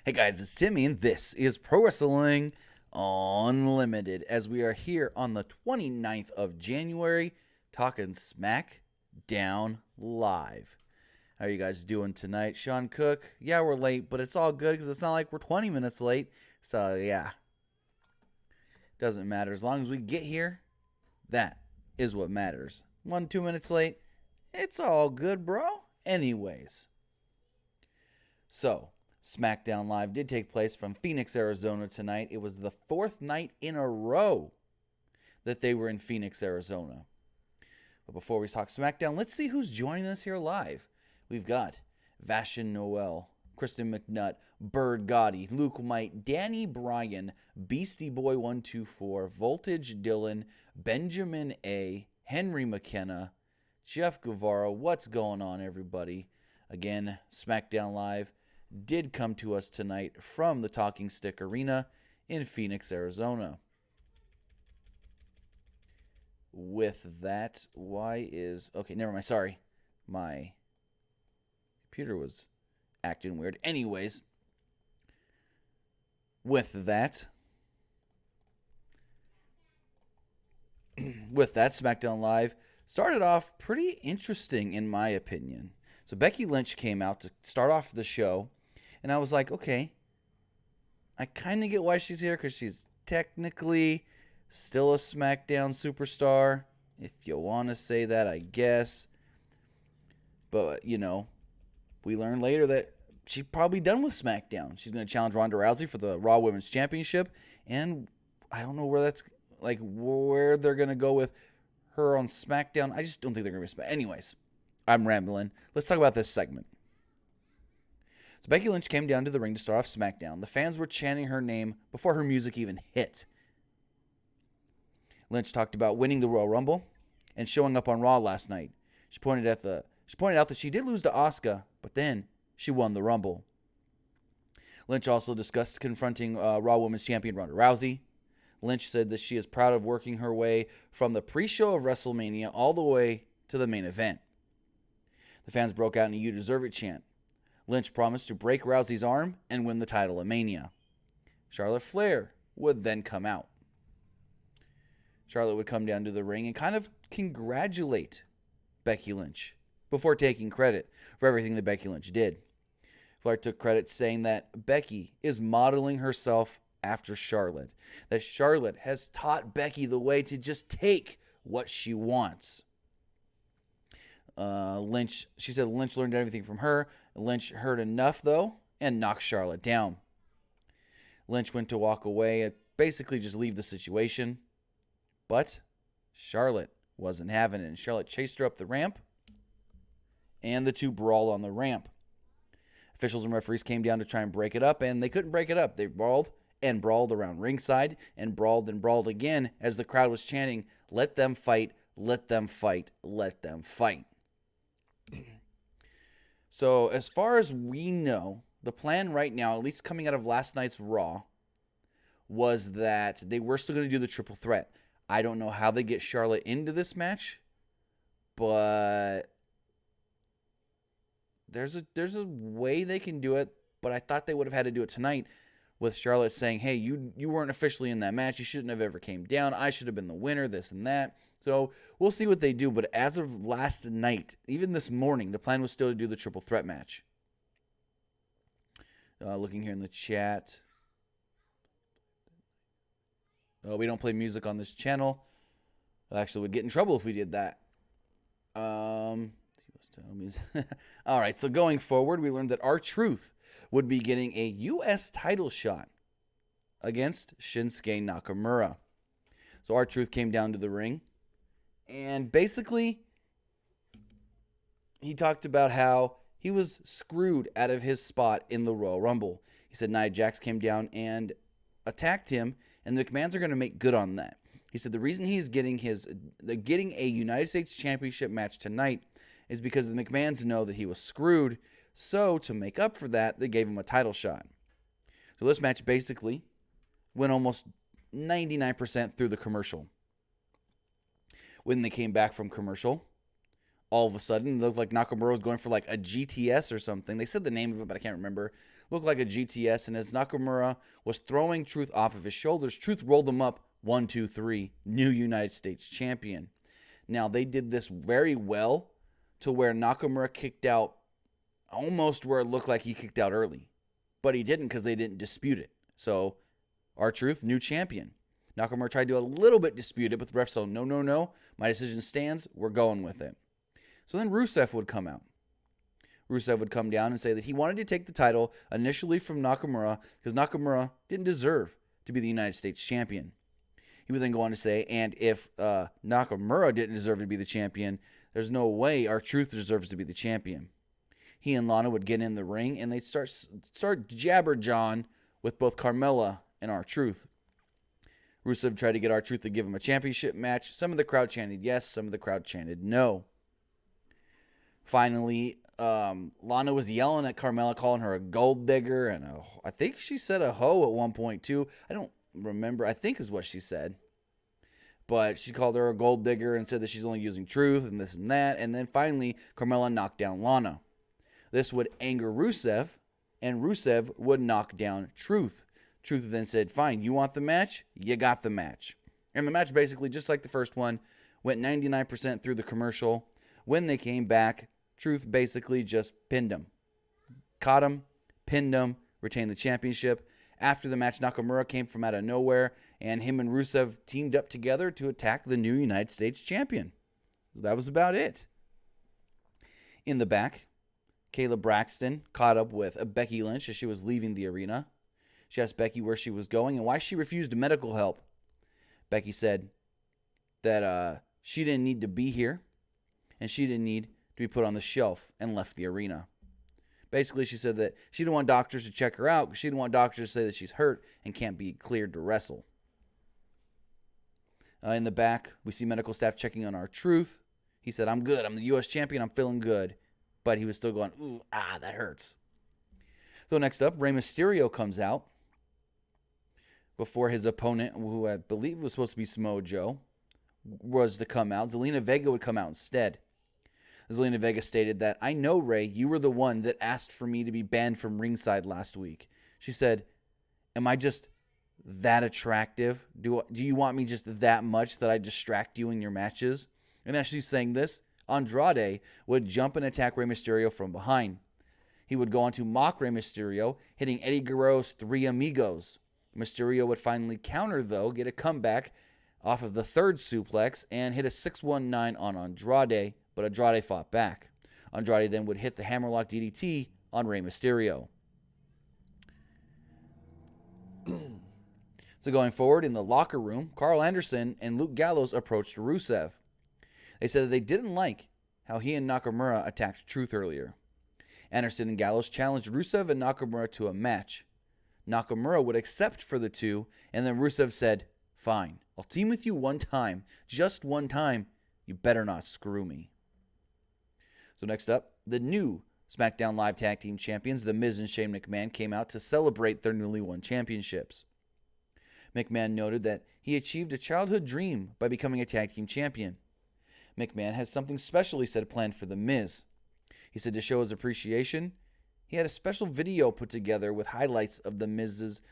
Hey guys, it's Timmy, and this is Pro Wrestling Unlimited. As we are here on the 29th of January, talking Smackdown Live. How are you guys doing tonight? Sean Cook, yeah, we're late, but it's all good because it's not like we're 20 minutes late. So, yeah, doesn't matter. As long as we get here, that is what matters. 2 minutes late, it's all good, bro. Anyways, so Smackdown Live did take place from Phoenix, Arizona tonight. It was the fourth night in a row that they were in Phoenix, Arizona. But before we talk Smackdown, let's see who's joining us here live. We've got Vashon Noel, Kristen McNutt, Bird Gotti, Luke Might, Danny Bryan, Beastie Boy 124, Voltage Dylan, Benjamin A., Henry McKenna, Jeff Guevara. What's going on, everybody? Again, Smackdown Live did come to us tonight from the Talking Stick Arena in Phoenix, Arizona. With that, okay, never mind, sorry. My computer was acting weird. Anyways, with that, Smackdown Live started off pretty interesting in my opinion. So Becky Lynch came out to start off the show, and I was like, okay, I kind of get why she's here because she's technically still a SmackDown superstar, if you want to say that, I guess. But, we learned later that she's probably done with SmackDown. She's going to challenge Ronda Rousey for the Raw Women's Championship, and I don't know where they're going to go with her on SmackDown. I just don't think they're going to be Anyways, I'm rambling. Let's talk about this segment. So Becky Lynch came down to the ring to start off SmackDown. The fans were chanting her name before her music even hit. Lynch talked about winning the Royal Rumble and showing up on Raw last night. She pointed out that she did lose to Asuka, but then she won the Rumble. Lynch also discussed confronting Raw Women's Champion Ronda Rousey. Lynch said that she is proud of working her way from the pre-show of WrestleMania all the way to the main event. The fans broke out in a "You Deserve It" chant. Lynch promised to break Rousey's arm and win the title at Mania. Charlotte Flair would then come out. Charlotte would come down to the ring and kind of congratulate Becky Lynch before taking credit for everything that Becky Lynch did. Flair took credit saying that Becky is modeling herself after Charlotte, that Charlotte has taught Becky the way to just take what she wants. She said Lynch learned everything from her. Lynch heard enough, though, and knocked Charlotte down. Lynch went to walk away and basically just leave the situation. But Charlotte wasn't having it, and Charlotte chased her up the ramp, and the two brawled on the ramp. Officials and referees came down to try and break it up, and they couldn't break it up. They brawled and brawled around ringside, and brawled again as the crowd was chanting, "Let them fight, let them fight, let them fight." So as far as we know, the plan right now, at least coming out of last night's Raw, was that they were still going to do the triple threat. I don't know how they get Charlotte into this match, but there's a way they can do it, but I thought they would have had to do it tonight with Charlotte saying, hey, you weren't officially in that match. You shouldn't have ever came down. I should have been the winner, this and that. So we'll see what they do, but as of last night, even this morning, the plan was still to do the triple threat match. Looking here in the chat. We don't play music on this channel. Actually, we'd get in trouble if we did that. All right, so going forward, we learned that R-Truth would be getting a U.S. title shot against Shinsuke Nakamura. So R-Truth came down to the ring, and basically, he talked about how he was screwed out of his spot in the Royal Rumble. He said Nia Jax came down and attacked him, and the McMahons are going to make good on that. He said the reason he's getting a United States Championship match tonight is because the McMahons know that he was screwed. So to make up for that, they gave him a title shot. So this match basically went almost 99% through the commercial. When they came back from commercial, all of a sudden, it looked like Nakamura was going for like a GTS or something. They said the name of it, but I can't remember. Looked like a GTS, and as Nakamura was throwing Truth off of his shoulders, Truth rolled him up 1, 2, 3, new United States champion. Now, they did this very well to where Nakamura kicked out almost where it looked like he kicked out early. But he didn't because they didn't dispute it. So, R-Truth, new champion. Nakamura tried to do a little bit dispute it, but the ref said, no, my decision stands, we're going with it. So then Rusev would come out. Rusev would come down and say that he wanted to take the title initially from Nakamura because Nakamura didn't deserve to be the United States champion. He would then go on to say, and if Nakamura didn't deserve to be the champion, there's no way R-Truth deserves to be the champion. He and Lana would get in the ring, and they'd start jabber-jawing with both Carmella and R-Truth. Rusev tried to get R-Truth to give him a championship match. Some of the crowd chanted yes, some of the crowd chanted no. Finally, Lana was yelling at Carmella, calling her a gold digger, and I think she said a hoe at one point too. I don't remember. I think is what she said. But she called her a gold digger and said that she's only using Truth and this and that. And then finally, Carmella knocked down Lana. This would anger Rusev, and Rusev would knock down Truth. Truth then said, fine, you want the match? You got the match. And the match basically, just like the first one, went 99% through the commercial. When they came back, Truth basically just pinned him. Caught him, pinned him, retained the championship. After the match, Nakamura came from out of nowhere, and him and Rusev teamed up together to attack the new United States champion. That was about it. In the back, Kayla Braxton caught up with Becky Lynch as she was leaving the arena. She asked Becky where she was going and why she refused medical help. Becky said that she didn't need to be here and she didn't need to be put on the shelf, and left the arena. Basically, she said that she didn't want doctors to check her out because she didn't want doctors to say that she's hurt and can't be cleared to wrestle. In the back, we see medical staff checking on R-Truth. He said, I'm good. I'm the U.S. champion. I'm feeling good. But he was still going, ooh, that hurts. So next up, Rey Mysterio comes out before his opponent, who I believe was supposed to be Samoa Joe, was to come out. Zelina Vega would come out instead. Zelina Vega stated that, I know, Rey, you were the one that asked for me to be banned from ringside last week. She said, am I just that attractive? Do you want me just that much that I distract you in your matches? And as she's saying this, Andrade would jump and attack Rey Mysterio from behind. He would go on to mock Rey Mysterio, hitting Eddie Guerrero's Three Amigos. Mysterio would finally counter, though, get a comeback off of the third suplex, and hit a 619 on Andrade, but Andrade fought back. Andrade then would hit the hammerlock DDT on Rey Mysterio. So going forward in the locker room, Carl Anderson and Luke Gallows approached Rusev. They said that they didn't like how he and Nakamura attacked Truth earlier. Anderson and Gallows challenged Rusev and Nakamura to a match. Nakamura would accept for the two, and then Rusev said, fine, I'll team with you one time, just one time. You better not screw me. So next up, the new SmackDown Live Tag Team Champions, the Miz and Shane McMahon, came out to celebrate their newly won championships. McMahon noted that he achieved a childhood dream by becoming a tag team champion. McMahon has something special, he said, planned for The Miz. He said to show his appreciation, he had a special video put together with highlights of The Miz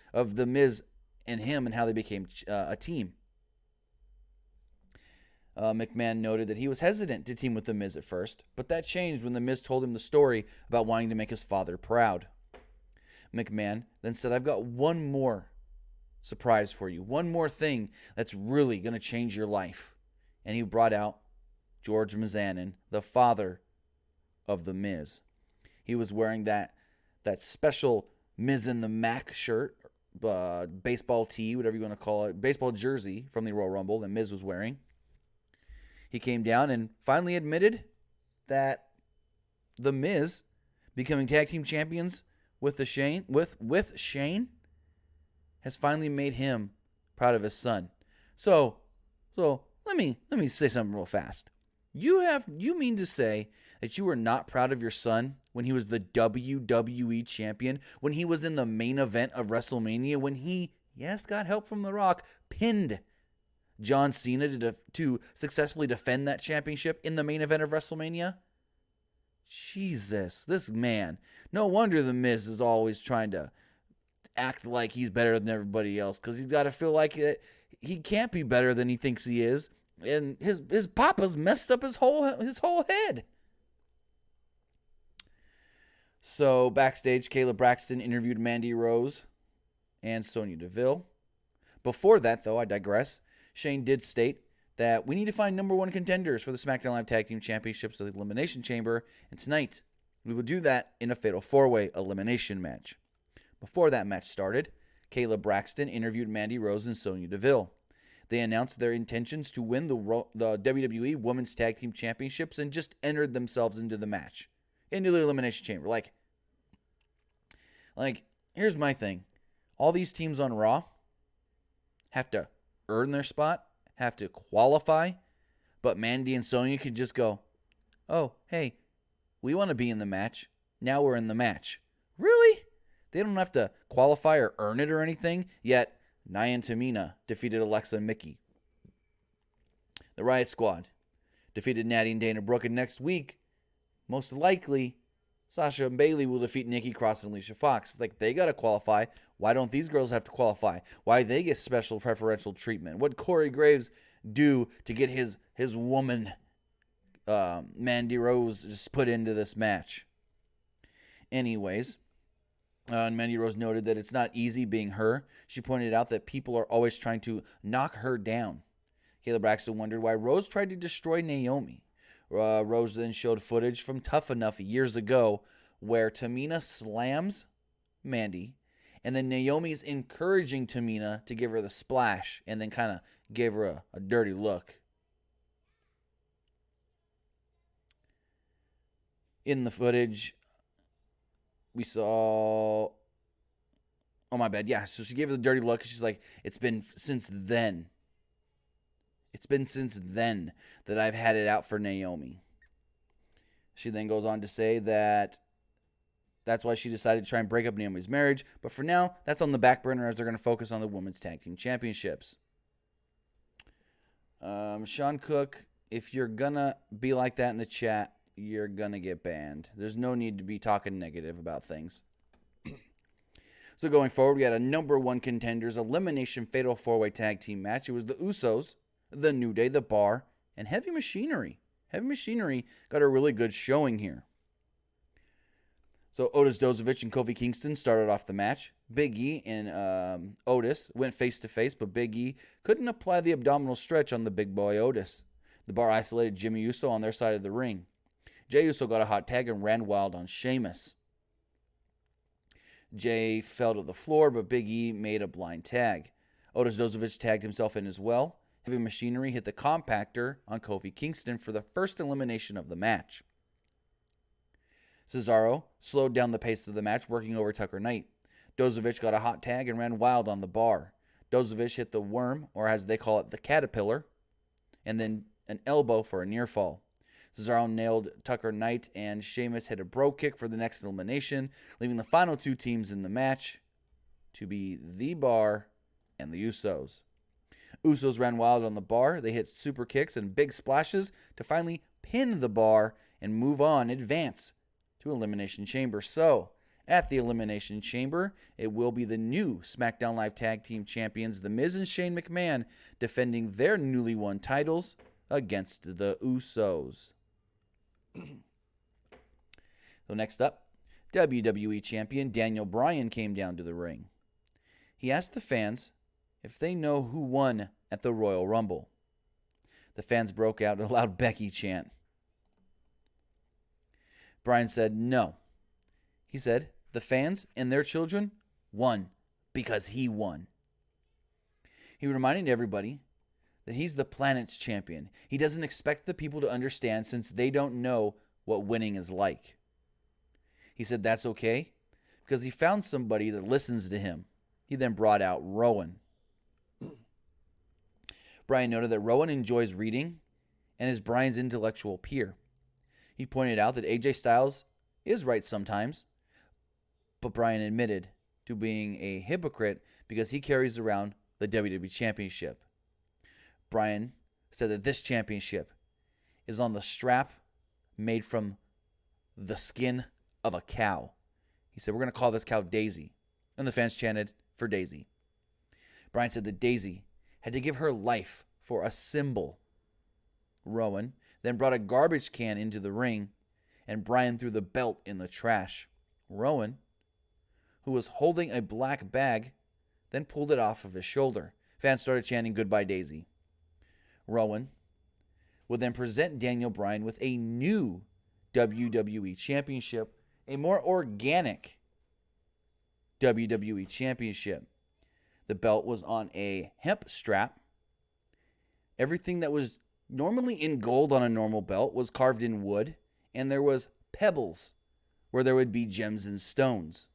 and him and how they became a team. McMahon noted that he was hesitant to team with The Miz at first, but that changed when The Miz told him the story about wanting to make his father proud. McMahon then said, I've got one more surprise for you, one more thing that's really going to change your life. And he brought out George Mizanin, the father of The Miz. He was wearing that special Miz and the Mac shirt, baseball tee, whatever you want to call it, baseball jersey from the Royal Rumble that Miz was wearing. He came down and finally admitted that The Miz becoming tag team champions with Shane has finally made him proud of his son. So let me say something real fast. You mean to say that you were not proud of your son when he was the WWE champion, when he was in the main event of WrestleMania, when he, yes, got help from The Rock, pinned John Cena to successfully defend that championship in the main event of WrestleMania? Jesus, this man. No wonder the Miz is always trying to act like he's better than everybody else, because he's got to feel like he can't be better than he thinks he is. And his papa's messed up his whole head. So backstage, Kayla Braxton interviewed Mandy Rose and Sonya Deville. Before that, though, I digress. Shane did state that we need to find number one contenders for the Smackdown Live Tag Team Championships of the Elimination Chamber, and tonight we will do that in a Fatal 4-Way elimination match. Before that match started, Kayla Braxton interviewed Mandy Rose and Sonya Deville. They announced their intentions to win the WWE Women's Tag Team Championships and just entered themselves into the match, into the Elimination Chamber. Like, here's my thing. All these teams on Raw have to earn their spot, have to qualify, but Mandy and Sonya could just go, oh, hey, we want to be in the match. Now we're in the match. Really? They don't have to qualify or earn it or anything, yet Nia and Tamina defeated Alexa and Mickey. The Riot Squad defeated Natty and Dana Brooke, and next week, most likely, Sasha and Bayley will defeat Nikki Cross and Alicia Fox. Like, they got to qualify. Why don't these girls have to qualify? Why they get special preferential treatment? What Corey Graves do to get his woman, Mandy Rose, just put into this match? Anyways, and Mandy Rose noted that it's not easy being her. She pointed out that people are always trying to knock her down. Kayla Braxton wondered why Rose tried to destroy Naomi. Rose then showed footage from Tough Enough years ago where Tamina slams Mandy, and then Naomi's encouraging Tamina to give her the splash and then kind of gave her a dirty look. In the footage, we saw... Oh, my bad. Yeah, so she gave her the dirty look. She's like, it's been since then. It's been since then that I've had it out for Naomi. She then goes on to say that that's why she decided to try and break up Naomi's marriage. But for now, that's on the back burner as they're going to focus on the Women's Tag Team Championships. Sean Cook, if you're going to be like that in the chat, you're going to get banned. There's no need to be talking negative about things. So going forward, we had a number one contenders elimination fatal 4-way tag team match. It was the Usos, the New Day, the Bar, and Heavy Machinery. Heavy Machinery got a really good showing here. So Otis Dozovich and Kofi Kingston started off the match. Big E and Otis went face-to-face, but Big E couldn't apply the abdominal stretch on the big boy Otis. The Bar isolated Jimmy Uso on their side of the ring. Jey Uso got a hot tag and ran wild on Sheamus. Jey fell to the floor, but Big E made a blind tag. Otis Dozovich tagged himself in as well. Heavy Machinery hit the compactor on Kofi Kingston for the first elimination of the match. Cesaro slowed down the pace of the match, working over Tucker Knight. Dozovich got a hot tag and ran wild on the Bar. Dozovich hit the worm, or as they call it, the caterpillar, and then an elbow for a near fall. Cesaro nailed Tucker Knight, and Sheamus hit a bro kick for the next elimination, leaving the final two teams in the match to be the Bar and the Usos. Usos ran wild on the Bar. They hit super kicks and big splashes to finally pin the Bar and move on, advance to Elimination Chamber. So, at the Elimination Chamber, it will be the new SmackDown Live Tag Team Champions, the Miz and Shane McMahon, defending their newly won titles against the Usos. So next up, WWE Champion Daniel Bryan came down to the ring. He asked the fans if they know who won at the Royal Rumble. The fans broke out in a loud Becky chant. Bryan said no. He said the fans and their children won because he won. He reminded everybody that he's the planet's champion. He doesn't expect the people to understand since they don't know what winning is like. He said that's okay because he found somebody that listens to him. He then brought out Rowan. Bryan noted that Rowan enjoys reading and is Bryan's intellectual peer. He pointed out that AJ Styles is right sometimes, but Bryan admitted to being a hypocrite because he carries around the WWE Championship. Bryan said that this championship is on the strap made from the skin of a cow. He said, we're going to call this cow Daisy. And the fans chanted for Daisy. Bryan said that Daisy had to give her life for a symbol. Rowan then brought a garbage can into the ring, and Bryan threw the belt in the trash. Rowan, who was holding a black bag, then pulled it off of his shoulder. Fans started chanting, "Goodbye, Daisy." Rowan would then present Daniel Bryan with a new WWE Championship, a more organic WWE Championship. The belt was on a hemp strap. Everything that was normally in gold on a normal belt was carved in wood, and there was pebbles where there would be gems and stones.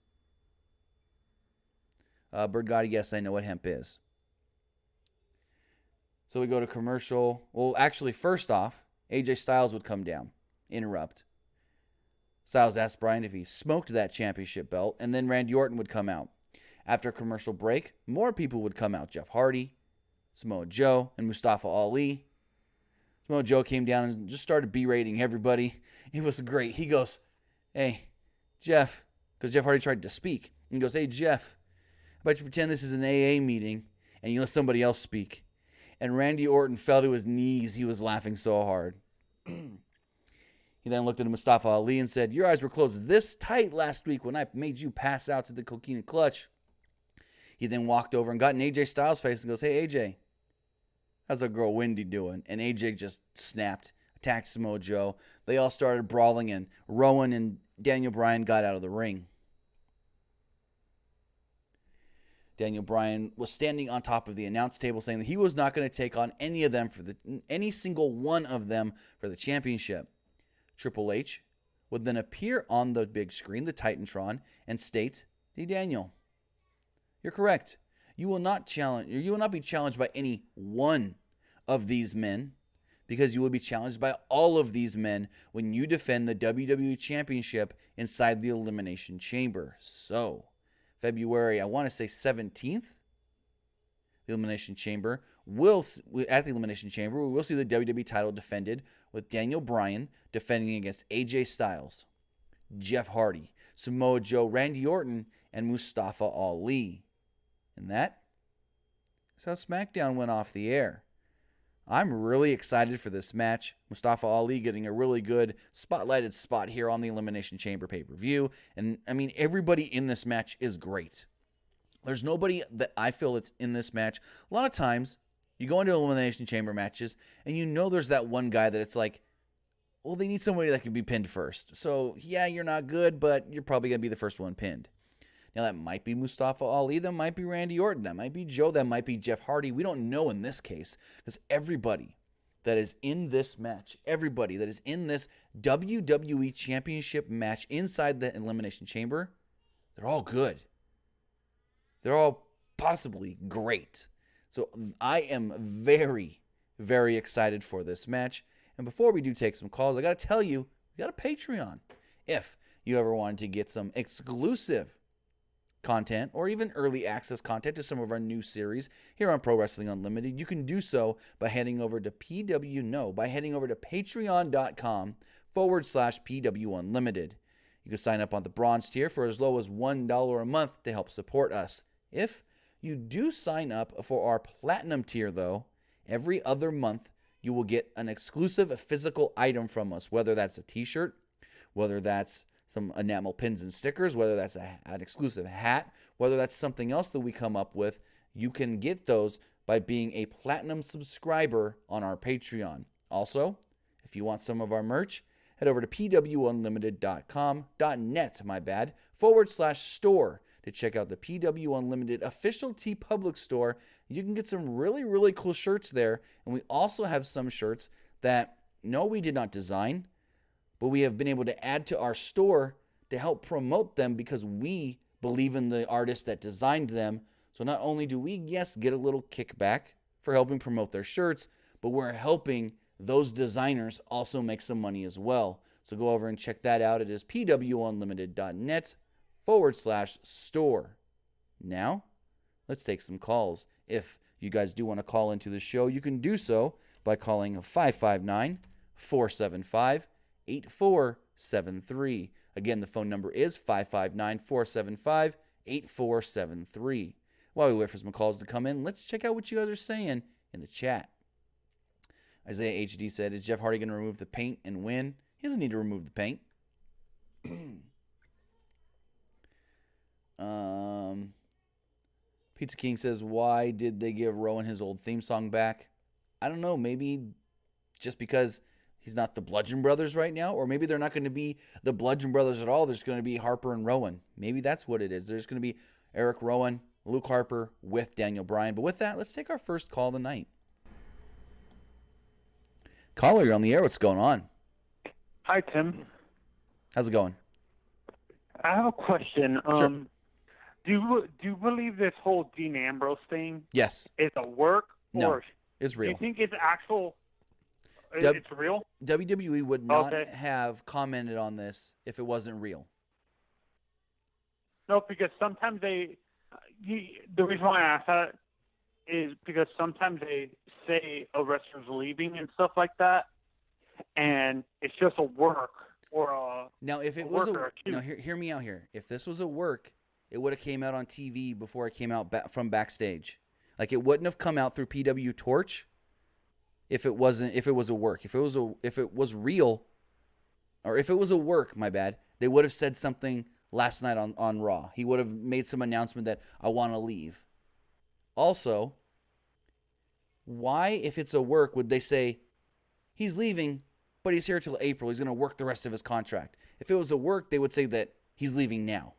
Bird God, yes, I know what hemp is. So we go to commercial. Well, actually, first off, AJ Styles would come down, interrupt. Styles asked Bryan if he smoked that championship belt, and then Randy Orton would come out. After a commercial break, more people would come out. Jeff Hardy, Samoa Joe, and Mustafa Ali. Samoa Joe came down and just started berating everybody. It was great. He goes, "Hey, Jeff," because Jeff Hardy tried to speak. He goes, "Hey, Jeff, how about you pretend this is an AA meeting and you let somebody else speak?" And Randy Orton fell to his knees. He was laughing so hard. He then looked at Mustafa Ali and said, "Your eyes were closed this tight last week when I made you pass out to the coquina clutch." He then walked over and got in AJ Styles' face and goes, "Hey, AJ, how's our girl Wendy doing?" And AJ just snapped, attacked Samoa Joe. They all started brawling, and Rowan and Daniel Bryan got out of the ring. Daniel Bryan was standing on top of the announce table saying that he was not going to take on any of them any single one of them for the championship. Triple H would then appear on the big screen, the Titantron, and state, "Hey, Daniel, you're correct. You will not be challenged by any one of these men, because you will be challenged by all of these men when you defend the WWE Championship inside the Elimination Chamber." So, February, I want to say 17th, the Elimination Chamber. At the Elimination Chamber, we will see the WWE title defended with Daniel Bryan defending against AJ Styles, Jeff Hardy, Samoa Joe, Randy Orton, and Mustafa Ali. And that is how SmackDown went off the air. I'm really excited for this match. Mustafa Ali getting a really good spotlighted spot here on the Elimination Chamber pay-per-view. And, I mean, everybody in this match is great. There's nobody that I feel that's in this match. A lot of times, you go into Elimination Chamber matches, and you know there's that one guy that it's like, well, they need somebody that can be pinned first. So, yeah, you're not good, but you're probably going to be the first one pinned. Now, that might be Mustafa Ali, that might be Randy Orton, that might be Joe, that might be Jeff Hardy. We don't know in this case, because everybody that is in this match, everybody that is in this WWE Championship match inside the Elimination Chamber, they're all good. They're all possibly great. So I am very, very excited for this match. And before we do take some calls, I got to tell you, we got a Patreon. If you ever wanted to get some exclusive content or even early access content to some of our new series here on Pro Wrestling Unlimited, you can do so by heading over to patreon.com/PW Unlimited. You can sign up on the bronze tier for as low as $1 a month to help support us. If you do sign up for our platinum tier, though, every other month you will get an exclusive physical item from us, whether that's a t-shirt, whether that's some enamel pins and stickers, whether that's an exclusive hat, whether that's something else that we come up with. You can get those by being a platinum subscriber on our Patreon. Also, if you want some of our merch, head over to pwunlimited.com.net, to check out the PW Unlimited official TeePublic store. You can get some really, really cool shirts there. And we also have some shirts that, no, we did not design, but we have been able to add to our store to help promote them because we believe in the artists that designed them. So not only do we, yes, get a little kickback for helping promote their shirts, but we're helping those designers also make some money as well. So go over and check that out. It is pwunlimited.net/store. Now, let's take some calls. If you guys do want to call into the show, you can do so by calling 559-475-8475. 8473. Again, the phone number is 559-475-8473. While we wait for some calls to come in, let's check out what you guys are saying in the chat. Isaiah HD said, is Jeff Hardy going to remove the paint and win? He doesn't need to remove the paint. Pizza King says, why did they give Rowan his old theme song back? I don't know. Maybe just because he's not the Bludgeon Brothers right now, or maybe they're not going to be the Bludgeon Brothers at all. There's going to be Harper and Rowan. Maybe that's what it is. There's going to be Eric Rowan, Luke Harper with Daniel Bryan. But with that, let's take our first call tonight. Caller, you're on the air. What's going on? Hi, Tim. How's it going? I have a question. Sure. Do you believe this whole Dean Ambrose thing Yes. is a work? No, or it's real. Do you think it's actual? It's real? WWE would not have commented on this if it wasn't real. No, because sometimes the reason why I ask that is because sometimes they say a wrestler's leaving and stuff like that, and it's just a work or a now if it was hear me out here. If this was a work, it would have came out on TV before it came out from backstage. Like it wouldn't have come out through PW Torch if it was a work. If it was real, or if it was a work, my bad, they would have said something last night on Raw. He would have made some announcement that I want to leave. Also, why, if it's a work, would they say he's leaving, but he's here till April. He's going to work the rest of his contract. If it was a work, they would say that he's leaving now.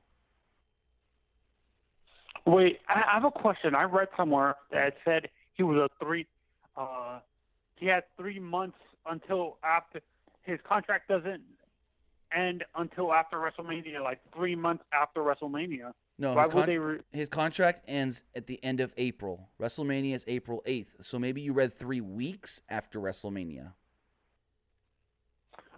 Wait, I have a question. I read somewhere that said he was he had 3 months until after his contract doesn't end until after WrestleMania, like 3 months after WrestleMania. No, his contract ends at the end of April. WrestleMania is April 8th. So maybe you read 3 weeks after WrestleMania.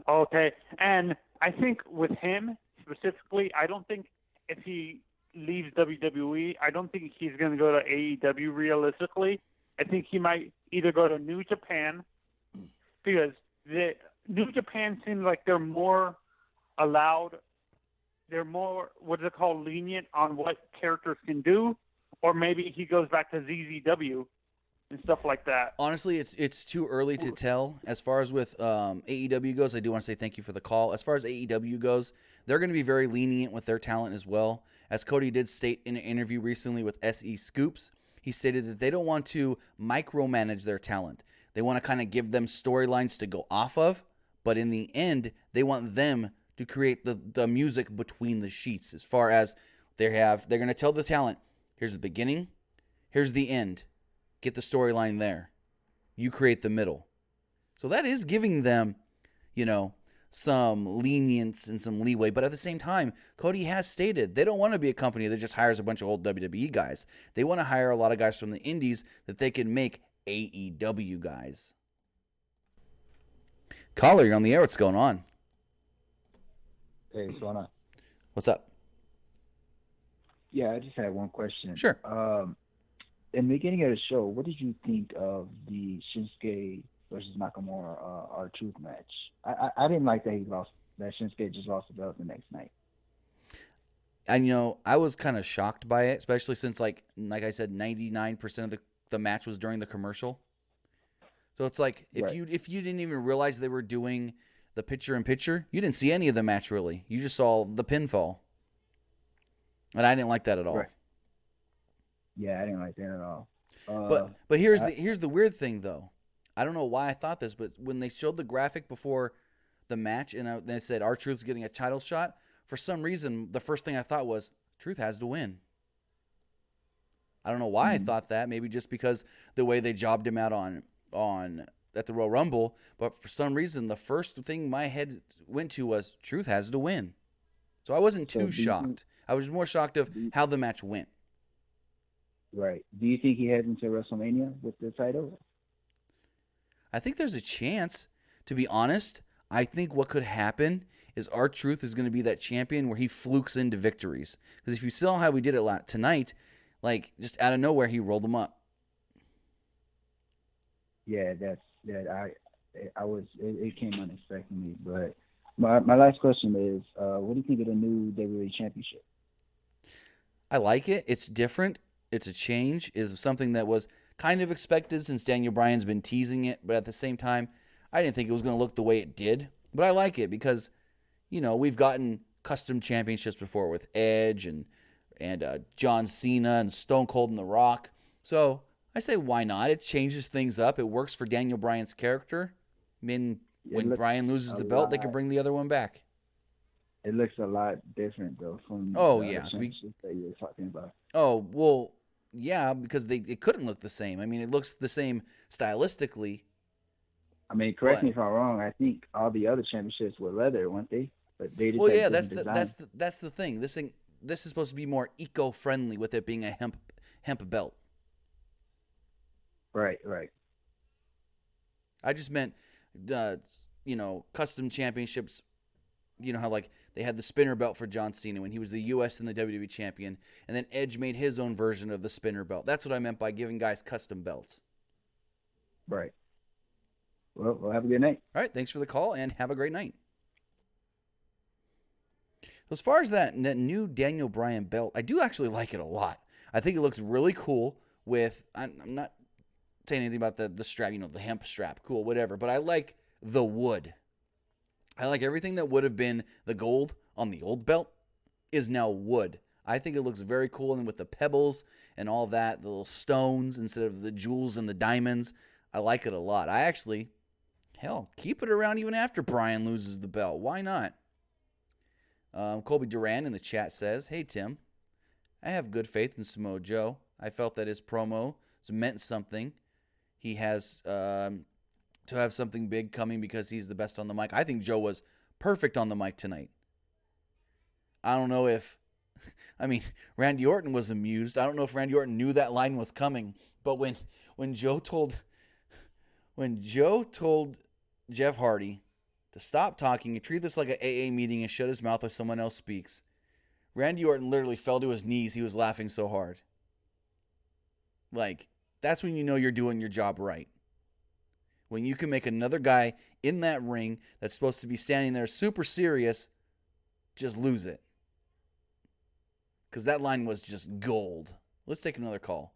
Okay. And I think with him specifically, I don't think if he leaves WWE, I don't think he's going to go to AEW realistically. I think he might either go to New Japan, because the New Japan seems like they're more allowed. They're more, what is it called, lenient on what characters can do, or maybe he goes back to ZZW and stuff like that. Honestly, it's too early to tell. As far as with AEW goes, I do want to say thank you for the call. As far as AEW goes, they're going to be very lenient with their talent as well. As Cody did state in an interview recently with SE Scoops, he stated that they don't want to micromanage their talent. They want to kind of give them storylines to go off of, but in the end, they want them to create the music between the sheets. As far as they're going to tell the talent, here's the beginning, here's the end. Get the storyline there. You create the middle. So that is giving them, some lenience and some leeway. But at the same time, Cody has stated they don't want to be a company that just hires a bunch of old WWE guys. They want to hire a lot of guys from the indies that they can make AEW guys. Caller, you're on the air. What's going on? Hey, what's going on? What's up? Yeah, I just had one question. Sure. In the beginning of the show, what did you think of the Shinsuke versus Nakamura R-Truth match? I didn't like that that Shinsuke just lost the belt the next night. And, I was kind of shocked by it, especially since, like I said, 99% of the match was during the commercial. So it's like, if you didn't even realize they were doing the picture-in-picture, you didn't see any of the match, really. You just saw the pinfall. And I didn't like that at all. Right. Yeah, I didn't like that at all. But here's the weird thing, though. I don't know why I thought this, but when they showed the graphic before the match and they said R-Truth's getting a title shot, for some reason, the first thing I thought was, Truth has to win. I don't know why I thought that. Maybe just because the way they jobbed him out on at the Royal Rumble. But for some reason, the first thing my head went to was, Truth has to win. So I wasn't too shocked. I was more shocked of how the match went. Right. Do you think he heads into WrestleMania with the title? I think there's a chance. To be honest, I think what could happen is R-Truth is going to be that champion where he flukes into victories. Because if you saw how we did it tonight, like just out of nowhere, he rolled them up. Yeah, it came unexpectedly, but My last question is, what do you think of the new WWE Championship? I like it. It's different. It's a change. Is something that was kind of expected since Daniel Bryan's been teasing it, but at the same time, I didn't think it was going to look the way it did. But I like it because, we've gotten custom championships before with Edge and John Cena and Stone Cold and The Rock. So I say, why not? It changes things up. It works for Daniel Bryan's character. I mean, when Bryan loses the belt, they can bring the other one back. It looks a lot different though from the Oh other yeah, championships that you were talking about. oh well, yeah, because it couldn't look the same. I mean, it looks the same stylistically. I mean, correct me if I'm wrong. I think all the other championships were leather, weren't they? But they just Well, had yeah, different designs. that's the thing. This is supposed to be more eco-friendly with it being a hemp belt. Right. I just meant, custom championships. You know how like they had the spinner belt for John Cena when he was the U.S. and the WWE champion, and then Edge made his own version of the spinner belt. That's what I meant by giving guys custom belts. Right. Well, have a good night. All right, thanks for the call and have a great night. As far as that new Daniel Bryan belt, I do actually like it a lot. I think it looks really cool with, I'm not saying anything about the strap, the hemp strap, cool, whatever, but I like the wood. I like everything that would have been the gold on the old belt is now wood. I think it looks very cool, and with the pebbles and all that, the little stones instead of the jewels and the diamonds, I like it a lot. I actually, keep it around even after Bryan loses the belt. Why not? Colby Duran in the chat says, "Hey Tim, I have good faith in Samoa Joe. I felt that his promo meant something. He has to have something big coming because he's the best on the mic. I think Joe was perfect on the mic tonight. I don't know if, Randy Orton was amused. I don't know if Randy Orton knew that line was coming, but when Joe told Jeff Hardy to stop talking and treat this like an AA meeting and shut his mouth if someone else speaks, Randy Orton literally fell to his knees. He was laughing so hard. Like, that's when you know you're doing your job right. When you can make another guy in that ring that's supposed to be standing there super serious just lose it. Because that line was just gold. Let's take another call.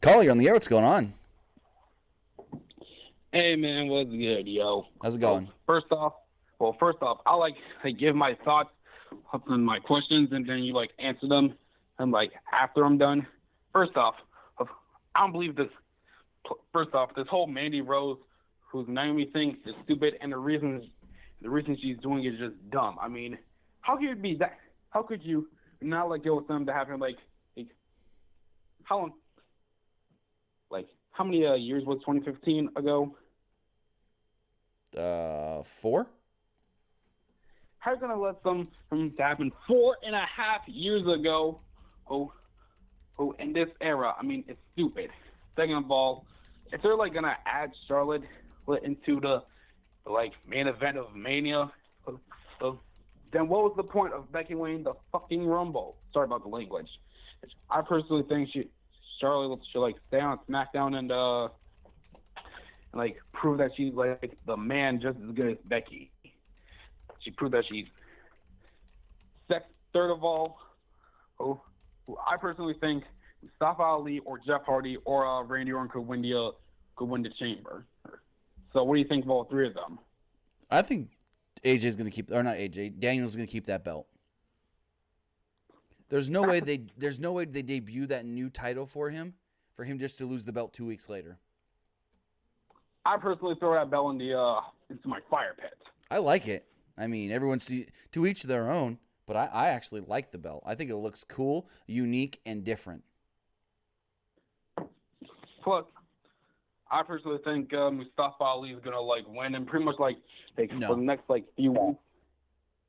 Caller, you're on the air. What's going on? Hey man, what's good, yo? How's it going? First off, I like to give my thoughts on my questions, and then you answer them, and after I'm done. First off, I don't believe this. First off, this whole Mandy Rose, who's Naomi thing, is stupid, and the reason she's doing it is just dumb. I mean, how could it be that? How could you not let go of something that happened how long? How many years was 2015 ago? 4. How are you gonna let something happen 4.5 years ago? Oh, in this era, I mean, it's stupid. Second of all, if they're gonna add Charlotte into the main event of Mania, then what was the point of Becky winning the fucking Rumble? Sorry about the language. I personally think Charlotte should stay on Smackdown and prove that she's the man just as good as Becky. She proved that she's third of all, I personally think Mustafa Ali or Jeff Hardy or Randy Orton could win the Chamber. So what do you think of all three of them? I think AJ's going to keep, or not AJ, Daniel's going to keep that belt. There's no way they debut that new title for him just to lose the belt 2 weeks later. I personally throw that belt into my fire pit. I like it. I mean, everyone's to each their own, but I actually like the belt. I think it looks cool, unique, and different. Plus, I personally think Mustafa Ali is gonna win and pretty much for the next few weeks.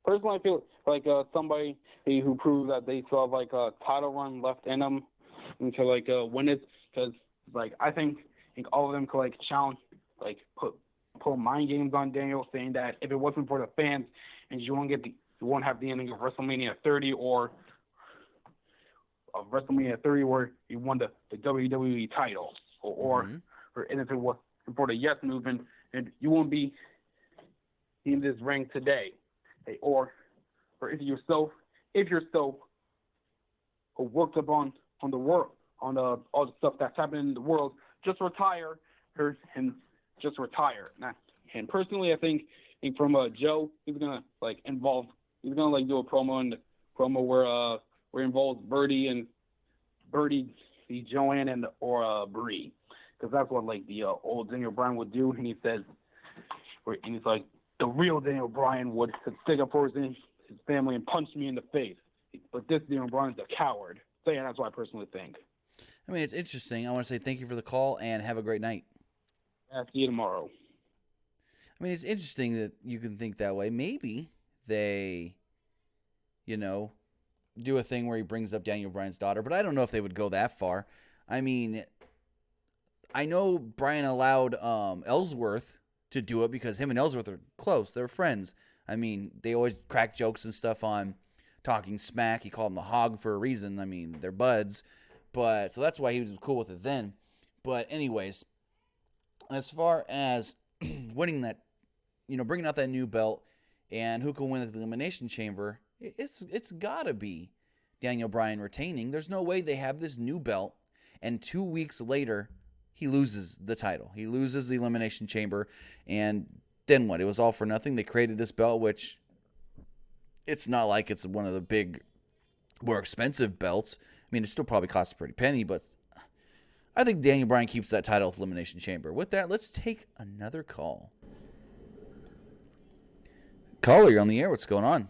Personally, I feel somebody who proves that they still have a title run left in them until win it, because I think all of them could challenge put mind games on Daniel, saying that if it wasn't for the fans and you won't have the ending of WrestleMania 30 or of WrestleMania 30 where he won the WWE title, or and if it was for the Yes movement, and you won't be in this ring today, hey, or if you're so worked up on the world, on all the stuff that's happening in the world, just retire and just retire. And personally, I think from Joe, he's gonna do a promo where it involves Birdie, the Joanne, and or Bree, because that's what like the old Daniel Bryan would do. And he's like, the real Daniel Bryan would stick up for his family and punch me in the face, but this Daniel Bryan's a coward. So yeah, that's what I personally think. I mean, it's interesting. I want to say thank you for the call and have a great night. Yeah, see you tomorrow. I mean, it's interesting that you can think that way. Maybe they, do a thing where he brings up Daniel Bryan's daughter, but I don't know if they would go that far. I mean, I know Bryan allowed Ellsworth to do it because him and Ellsworth are close. They're friends. I mean, they always crack jokes and stuff on Talking Smack. He called him the Hog for a reason. I mean, they're buds. But so that's why he was cool with it then. But anyways, as far as winning that, bringing out that new belt and who can win at the Elimination Chamber, it's got to be Daniel Bryan retaining. There's no way they have this new belt and 2 weeks later he loses the title. He loses the Elimination Chamber, and then what? It was all for nothing. They created this belt, which it's not like it's one of the big, more expensive belts. I mean, it still probably costs a pretty penny, but I think Daniel Bryan keeps that title at the Elimination Chamber. With that, let's take another call. Caller, you're on the air. What's going on?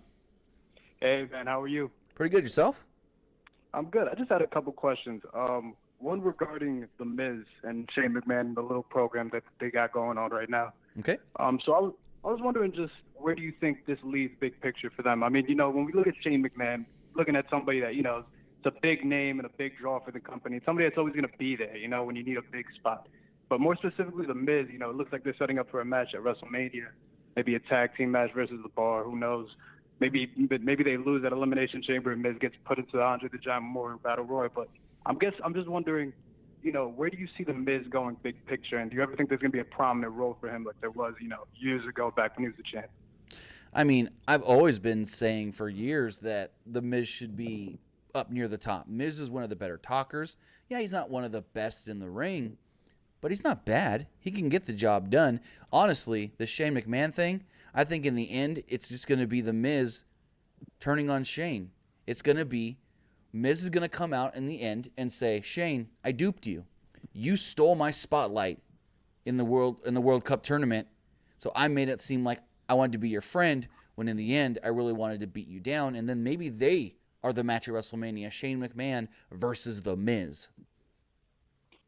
Hey, man, how are you? Pretty good. Yourself? I'm good. I just had a couple questions. One regarding the Miz and Shane McMahon, the little program that they got going on right now. Okay. So I was wondering just where do you think this leaves big picture for them? I mean, when we look at Shane McMahon, looking at somebody that, it's a big name and a big draw for the company, somebody that's always going to be there, when you need a big spot. But more specifically, the Miz, it looks like they're setting up for a match at WrestleMania, maybe a tag team match versus the Bar. Who knows? Maybe they lose at Elimination Chamber and Miz gets put into the Andre the Giant Memorial Battle Royal. But I'm just wondering, where do you see the Miz going big picture? And do you ever think there's going to be a prominent role for him like there was, years ago back when he was the champ? I mean, I've always been saying for years that the Miz should be up near the top. Miz is one of the better talkers. Yeah, he's not one of the best in the ring, but he's not bad. He can get the job done. Honestly, the Shane McMahon thing, I think in the end, it's just going to be the Miz turning on Shane. It's going to be, Miz is going to come out in the end and say, Shane, I duped you. You stole my spotlight in the World Cup tournament, so I made it seem like I wanted to be your friend, when in the end, I really wanted to beat you down. And then maybe they are the match at WrestleMania, Shane McMahon versus The Miz.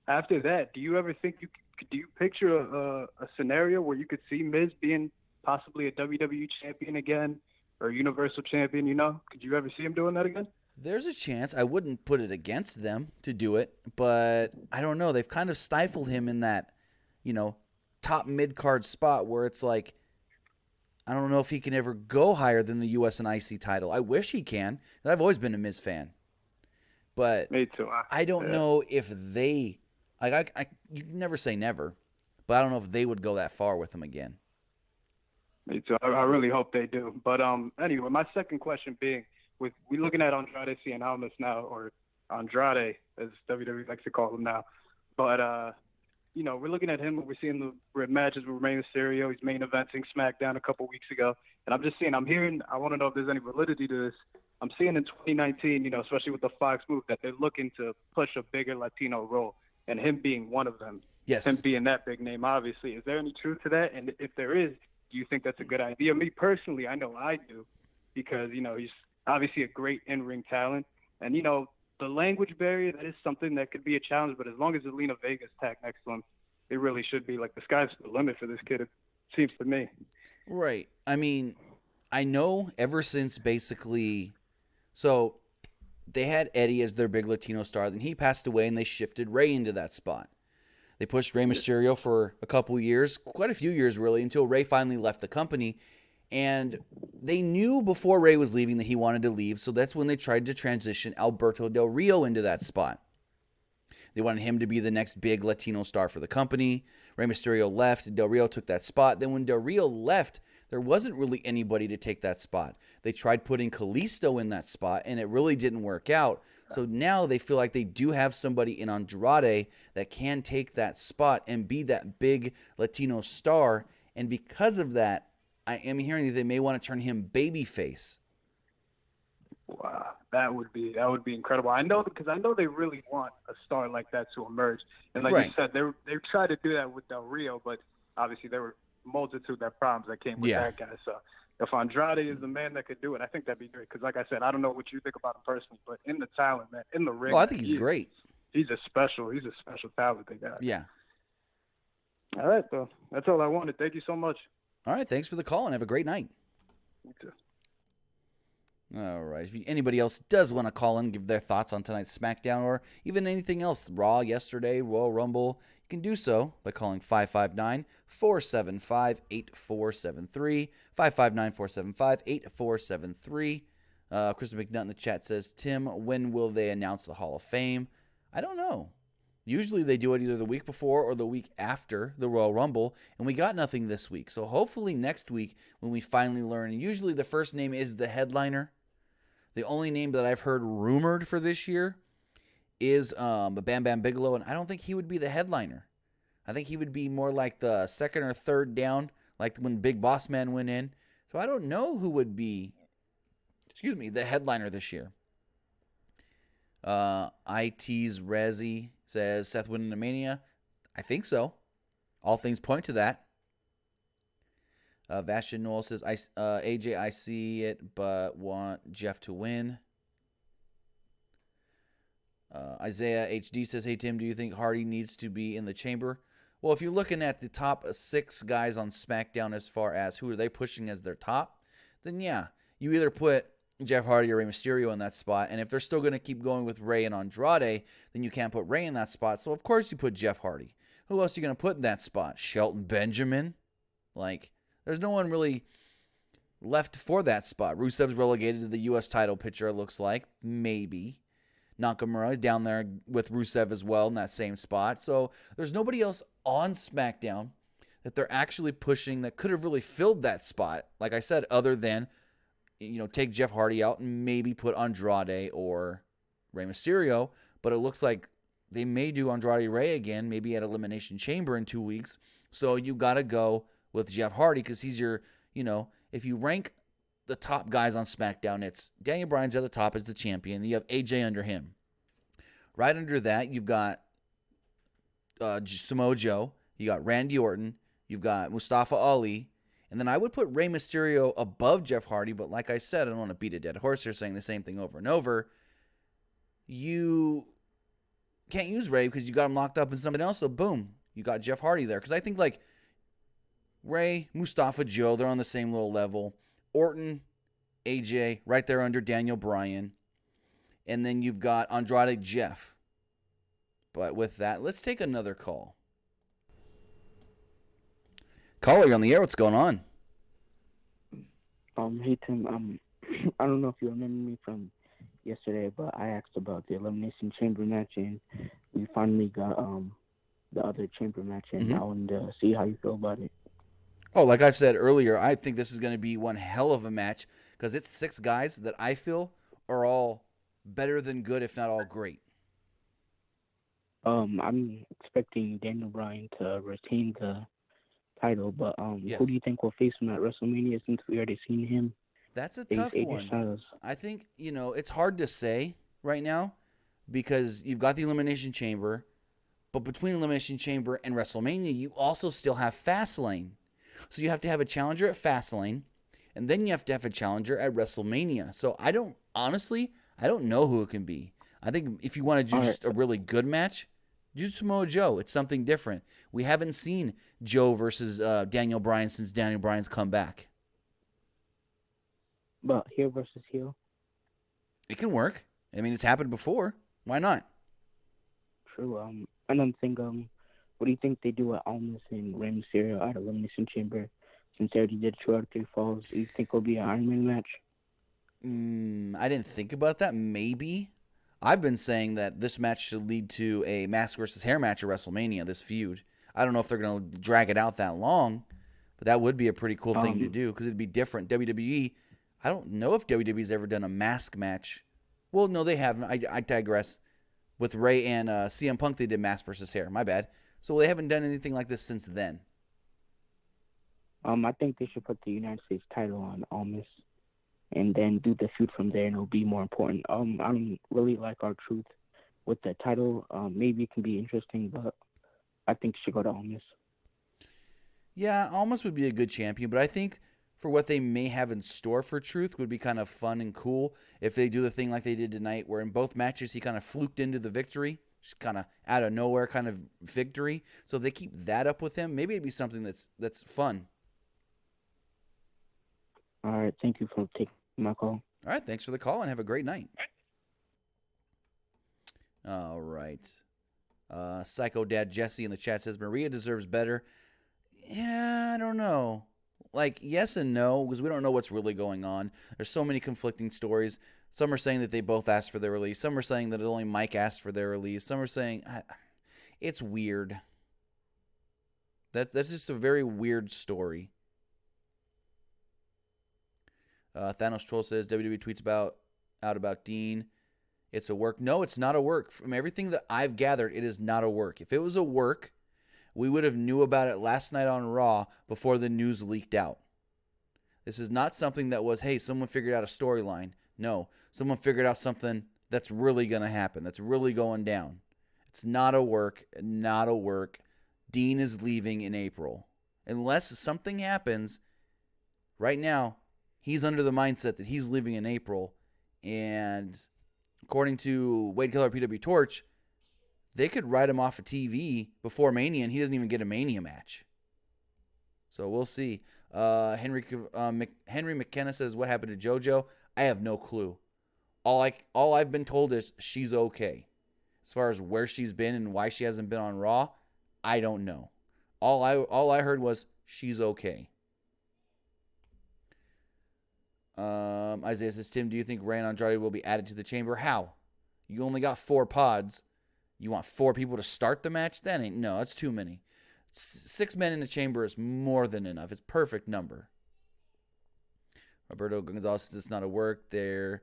After that, do you ever think do you picture a scenario where you could see Miz being possibly a WWE champion again or a Universal champion, Could you ever see him doing that again? There's a chance. I wouldn't put it against them to do it, but I don't know. They've kind of stifled him in that, top mid-card spot where it's like, I don't know if he can ever go higher than the U.S. and IC title. I wish he can. I've always been a Miz fan. But me too. I don't know if they, you can never say never, but I don't know if they would go that far with him again. Me too. I really hope they do. But anyway, my second question being, we're looking at Andrade Cien Almas now, or Andrade, as WWE likes to call him now. But, we're looking at him. We're seeing the matches with Rey Mysterio. He's main eventing SmackDown a couple weeks ago. And I'm hearing, I want to know if there's any validity to this. I'm seeing in 2019, especially with the Fox move, that they're looking to push a bigger Latino role, and him being one of them. Yes. Him being that big name, obviously. Is there any truth to that? And if there is, do you think that's a good idea? Me personally, I know I do, because, he's obviously a great in-ring talent. And, the language barrier, that is something that could be a challenge, but as long as Zelina Vega's tagged next to him, it really should be like the sky's the limit for this kid, it seems to me. Right. I mean, I know ever since basically, so they had Eddie as their big Latino star, then he passed away and they shifted Rey into that spot. They pushed Rey Mysterio for a couple years, quite a few years really, until Rey finally left the company. And they knew before Rey was leaving that he wanted to leave, so that's when they tried to transition Alberto Del Rio into that spot. They wanted him to be the next big Latino star for the company. Rey Mysterio left, Del Rio took that spot. Then when Del Rio left, there wasn't really anybody to take that spot. They tried putting Kalisto in that spot, and it really didn't work out. So now they feel like they do have somebody in Andrade that can take that spot and be that big Latino star. And because of that, I am hearing that they may want to turn him babyface. Wow, that would be incredible. I know they really want a star like that to emerge. And like you said, they tried to do that with Del Rio, but obviously there were multitude of problems that came with that guy. So if Andrade is the man that could do it, I think that'd be great. Because like I said, I don't know what you think about him personally, but in the talent, man, in the ring, I think he's great. He's a special talent they got. Yeah. All right, though. That's all I wanted. Thank you so much. All right, thanks for the call and have a great night. You too. All right. If anybody else does want to call in, give their thoughts on tonight's SmackDown or even anything else, Raw yesterday, Royal Rumble, you can do so by calling 559-475-8473, 559-475-8473. Kristen McNutt in the chat says, Tim, when will they announce the Hall of Fame? I don't know. Usually they do it either the week before or the week after the Royal Rumble, and we got nothing this week. So hopefully next week when we finally learn, and usually the first name is the headliner. The only name that I've heard rumored for this year is Bam Bam Bigelow, and I don't think he would be the headliner. I think he would be more like the second or third down, like when Big Boss Man went in. So I don't know who would be, the headliner this year. IT's Rezzy says Seth winning the Mania. I think so. All things point to that. Vashon Noel says, AJ, I see it, but want Jeff to win. Isaiah HD says, hey, Tim, do you think Hardy needs to be in the chamber? Well, if you're looking at the top 6 guys on SmackDown as far as who are they pushing as their top, then yeah, you either put Jeff Hardy or Rey Mysterio in that spot, and if they're still going to keep going with Rey and Andrade, then you can't put Rey in that spot, so of course you put Jeff Hardy. Who else are you going to put in that spot? Shelton Benjamin? There's no one really left for that spot. Rusev's relegated to the U.S. title picture, it looks like. Maybe. Nakamura down there with Rusev as well in that same spot. So there's nobody else on SmackDown that they're actually pushing that could have really filled that spot, like I said, other than, take Jeff Hardy out and maybe put Andrade or Rey Mysterio. But it looks like they may do Andrade Rey again, maybe at Elimination Chamber in 2 weeks. So you got to go with Jeff Hardy because he's your, if you rank the top guys on SmackDown, it's Daniel Bryan's at the top as the champion. You have AJ under him. Right under that, you've got Samoa Joe. You got Randy Orton. You've got Mustafa Ali. And then I would put Rey Mysterio above Jeff Hardy, but like I said, I don't want to beat a dead horse here saying the same thing over and over. You can't use Rey because you got him locked up in something else, so boom, you got Jeff Hardy there. Because I think Rey, Mustafa, Joe, they're on the same little level. Orton, AJ, right there under Daniel Bryan. And then you've got Andrade, Jeff. But with that, let's take another call. Caller, you're on the air. What's going on? Hey, Tim. I don't know if you remember me from yesterday, but I asked about the Elimination Chamber match, and we finally got the other chamber match, and I wanted to see how you feel about it. Oh, like I've said earlier, I think this is going to be one hell of a match because it's 6 guys that I feel are all better than good, if not all great. I'm expecting Daniel Bryan to retain the title, but yes. Who do you think will face him at WrestleMania since we already seen him? That's a tough one. I think, it's hard to say right now because you've got the Elimination Chamber, but between Elimination Chamber and WrestleMania, you also still have Fastlane. So you have to have a challenger at Fastlane, and then you have to have a challenger at WrestleMania. So I don't know who it can be. I think if you want to do just a really good match, do Samoa Joe. It's something different. We haven't seen Joe versus Daniel Bryan since Daniel Bryan's come back. But heel versus heel? It can work. I mean, it's happened before. Why not? True. Another thing, what do you think they do at Almas and Rey Mysterio at Elimination Chamber? Since they already did 2 out of 3 falls, do you think it'll be an Iron Man match? I didn't think about that. Maybe. I've been saying that this match should lead to a mask versus hair match at WrestleMania, this feud. I don't know if they're going to drag it out that long, But that would be a pretty cool thing to do because it'd be different. WWE, I don't know if WWE's ever done a mask match. Well, no, they haven't. I digress. With Rey and CM Punk, they did mask versus hair. My bad. So they haven't done anything like this since then. I think they should put the United States title on Almas and then do the feud from there, and it'll be more important. I don't really like R-Truth with the title. Maybe it can be interesting, but I think it should go to Almas. Yeah, Almas would be a good champion, but I think for what they may have in store for Truth would be kind of fun and cool if they do the thing like they did tonight, where in both matches he kind of fluked into the victory, just kind of out of nowhere kind of victory. So if they keep that up with him, maybe it'd be something that's fun. All right, thank you for taking my call. All right, thanks for the call and have a great night. All right. Psycho Dad Jesse in the chat says Maria deserves better. Yeah, I don't know. Like, yes and no, because we don't know what's really going on. There's so many conflicting stories. Some are saying that they both asked for their release. Some are saying that only Mike asked for their release. Some are saying it's weird. That's just a very weird story. Thanos Troll says WWE tweets out about Dean. It's a work. No, it's not a work. From everything that I've gathered, it is not a work. If it was a work, we would have knew about it last night on Raw before the news leaked out. This is not something that was, hey, someone figured out a storyline. No, someone figured out something that's really going to happen, that's really going down. It's not a work, not a work. Dean is leaving in April. Unless something happens, right now, he's under the mindset that he's leaving in April. And according to Wade Keller, PW Torch, they could write him off of TV before Mania, and he doesn't even get a Mania match. So we'll see. Henry McKenna says, what happened to JoJo? I have no clue. All I've been told is she's okay. As far as where she's been and why she hasn't been on Raw, I don't know. All I heard was she's okay. Isaiah says, Tim, do you think Rey and Andrade will be added to the chamber? How? You only got 4 pods. You want 4 people to start the match? No, that's too many. 6 men in the chamber is more than enough. It's perfect number. Roberto Gonzalez says it's not a work. They're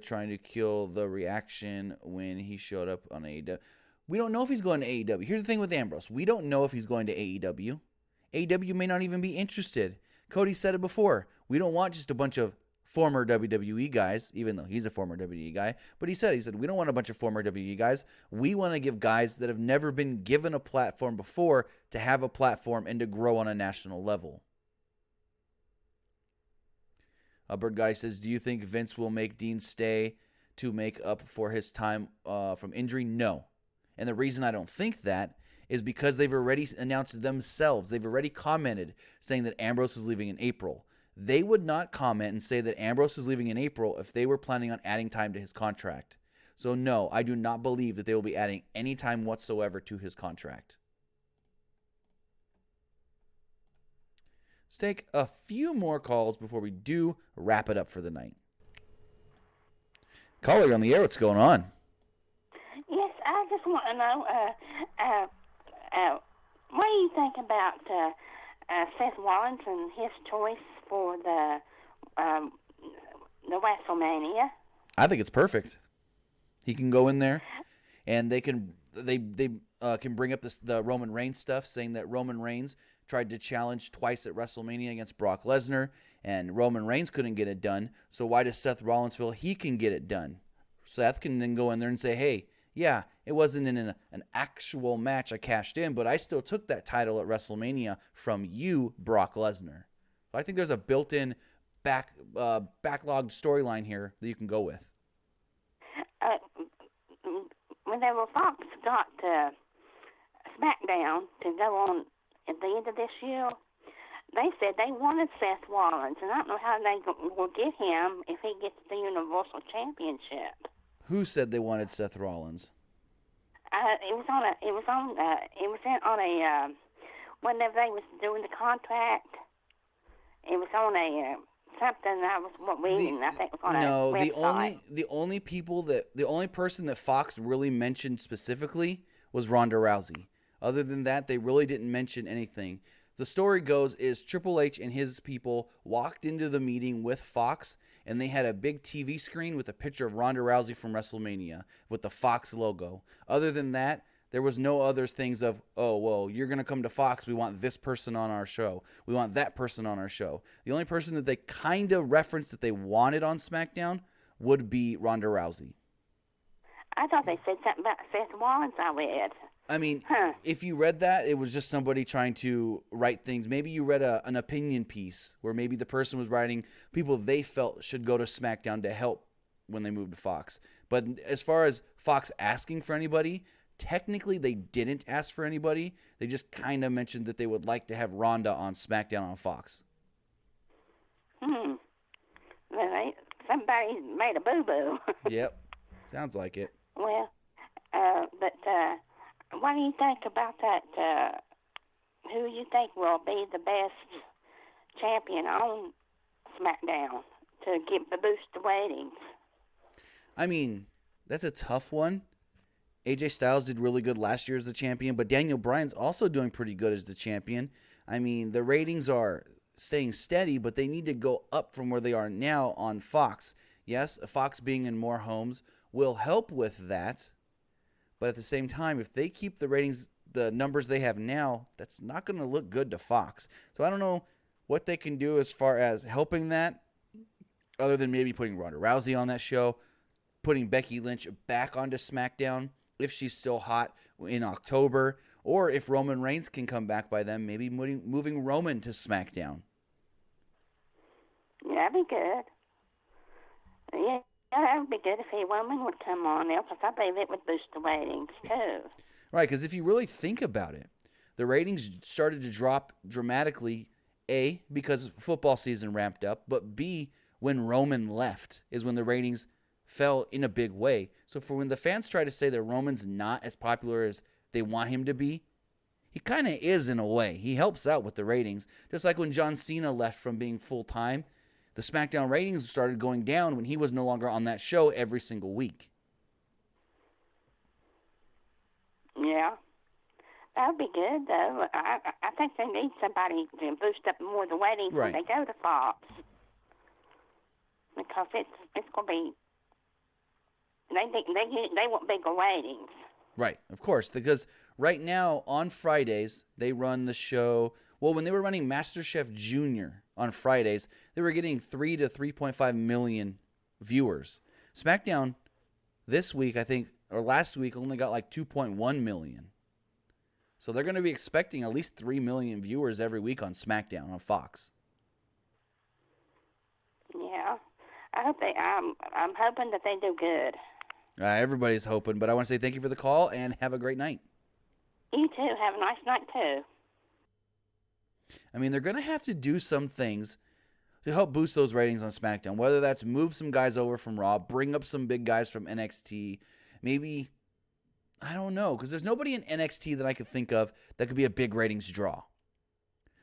trying to kill the reaction when he showed up on AEW. We don't know if he's going to AEW. Here's the thing with Ambrose. We don't know if he's going to AEW. AEW may not even be interested. Cody said it before. We don't want just a bunch of former WWE guys, even though he's a former WWE guy. But he said, we don't want a bunch of former WWE guys. We want to give guys that have never been given a platform before to have a platform and to grow on a national level. Bird Guy says, do you think Vince will make Dean stay to make up for his time from injury? No. And the reason I don't think that is because they've already announced themselves. They've already commented saying that Ambrose is leaving in April. They would not comment and say that Ambrose is leaving in April if they were planning on adding time to his contract. So no, I do not believe that they will be adding any time whatsoever to his contract. Let's take a few more calls before we do wrap it up for the night. Caller, you're on the air. What's going on? Yes, I just want to know, what do you think about Seth Rollins and his choice for the WrestleMania? I think it's perfect. He can go in there, and they can bring up the Roman Reigns stuff, saying that Roman Reigns tried to challenge twice at WrestleMania against Brock Lesnar, and Roman Reigns couldn't get it done. So why does Seth Rollins feel he can get it done? Seth can then go in there and say, hey, yeah, it wasn't in an actual match I cashed in, but I still took that title at WrestleMania from you, Brock Lesnar. So I think there's a built-in backlogged storyline here that you can go with. Whenever Fox got Smackdown to go on at the end of this year, they said they wanted Seth Rollins, and I don't know how they will get him if he gets the Universal Championship. Who said they wanted Seth Rollins? Whenever they was doing the contract, it was on a something I was reading. I think it was on a website. The only person that Fox really mentioned specifically was Ronda Rousey. Other than that, they really didn't mention anything. the story goes is Triple H and his people walked into the meeting with Fox, and they had a big TV screen with a picture of Ronda Rousey from WrestleMania with the Fox logo. Other than that, there was no other things of, oh, well, you're going to come to Fox. We want this person on our show. We want that person on our show. The only person that they kind of referenced that they wanted on SmackDown would be Ronda Rousey. I thought they said something about Seth Rollins, I read. I mean, if you read that, it was just somebody trying to write things. Maybe you read an opinion piece where maybe the person was writing people they felt should go to SmackDown to help when they moved to Fox. But as far as Fox asking for anybody, technically they didn't ask for anybody. They just kind of mentioned that they would like to have Ronda on SmackDown on Fox. Well, somebody made a boo-boo. Yep. Sounds like it. Well, but what do you think about that? Who you think will be the best champion on SmackDown to boost the ratings? I mean, that's a tough one. AJ Styles did really good last year as the champion, but Daniel Bryan's also doing pretty good as the champion. I mean, the ratings are staying steady, but they need to go up from where they are now on Fox. Yes, Fox being in more homes will help with that. But at the same time, if they keep the ratings, the numbers they have now, that's not going to look good to Fox. So I don't know what they can do as far as helping that, other than maybe putting Ronda Rousey on that show, putting Becky Lynch back onto SmackDown if she's still hot in October, or if Roman Reigns can come back by then, maybe moving Roman to SmackDown. Yeah, that'd be good. Yeah. That would be good if a woman would come on there, because I believe it would boost the ratings, too. Right, because if you really think about it, the ratings started to drop dramatically, A, because football season ramped up, but B, when Roman left is when the ratings fell in a big way. So for when the fans try to say that Roman's not as popular as they want him to be, he kind of is in a way. He helps out with the ratings. Just like when John Cena left from being full-time, the SmackDown ratings started going down when he was no longer on that show every single week. Yeah. That would be good, though. I think they need somebody to boost up more of the ratings when they go to Fox. Because it's going to be... They want bigger ratings. Right, of course. Because right now, on Fridays, they run the show... Well, when they were running MasterChef Junior on Fridays, they were getting 3 to 3.5 million viewers. SmackDown this week, I think, or last week, only got like 2.1 million. So they're going to be expecting at least 3 million viewers every week on SmackDown on Fox. Yeah. I hope I'm hoping that they do good. Everybody's hoping, but I want to say thank you for the call and have a great night. You too. Have a nice night, too. I mean, they're going to have to do some things to help boost those ratings on SmackDown, whether that's move some guys over from Raw, bring up some big guys from NXT, maybe, I don't know, because there's nobody in NXT that I could think of that could be a big ratings draw.